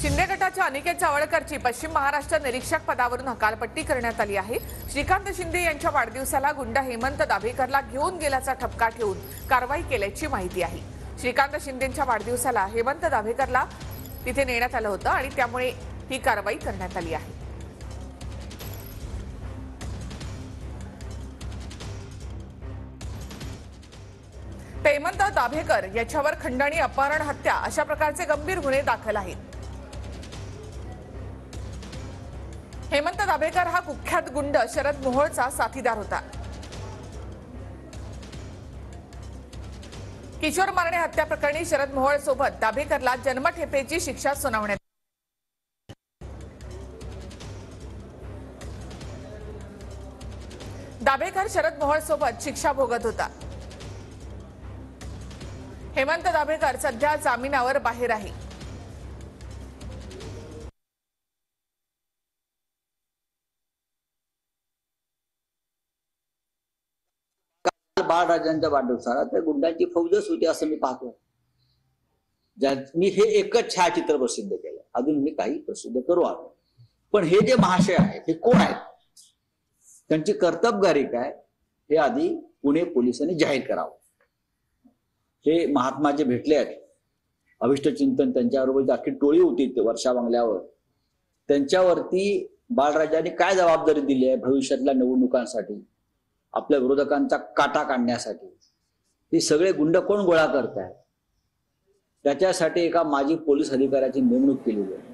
शिंदे गटाच्या अनिकेत चावळकरची पश्चिम महाराष्ट्र निरीक्षक पदावरून हकालपट्टी करण्यात आली आहे। श्रीकांत शिंदे यांच्या वाढदिवसाला गुंड हेमंत दाभेकरला घेऊन गेल्याचा ठपका ठेवून कारवाई केल्याची माहिती आहे। श्रीकांत शिंदेंच्या वाढदिवसाला हेमंत दाभेकरला तिथे नेण्यात आलं होतं आणि त्यामुळे ही कारवाई करण्यात आली आहे। हेमंत दाभेकर याच्यावर खंडणी, अपहरण, हत्या अशा प्रकारचे गंभीर गुन्हे दाखल आहेत। हेमंत दाभेकर हा कुख्यात गुंड शरद मोहोळचा साथीदार होता। किशोर मारणे हत्या प्रकरणी शरद मोहोळ सोबत दाभेकरला जन्मठेपेची शिक्षा सुनावण्यात दाभेकर शरद मोहोळ सोबत शिक्षा भोगत होता। हेमंत दाभेकर सध्या जामिनावर बाहेर आहे। बाळराजांच्या वाढदिवसाला त्या गुंडांची फौजच होती असं मी पाहतो। मी हे एकच छायाचित्र प्रसिद्ध केलं, अजून मी काही प्रसिद्ध करू आलो। पण हे जे महाशय आहेत हे कोण आहेत, त्यांची कर्तबगारी काय हे आधी पुणे पोलिसांनी जाहीर करावं। हे महात्मा जे भेटले आहेत, अभिष्ट चिंतन त्यांच्याबरोबर अख्खी टोळी होती ते वर्षा बंगल्यावर, त्यांच्यावरती बाळराजांनी काय जबाबदारी दिली आहे भविष्यातल्या निवडणुकांसाठी, आपल्या विरोधकांचा काटा काढण्यासाठी, हे सगळे गुंड कोण गोळा करतायत त्याच्यासाठी एका माजी पोलीस अधिकाऱ्याची नेमणूक केली आहे।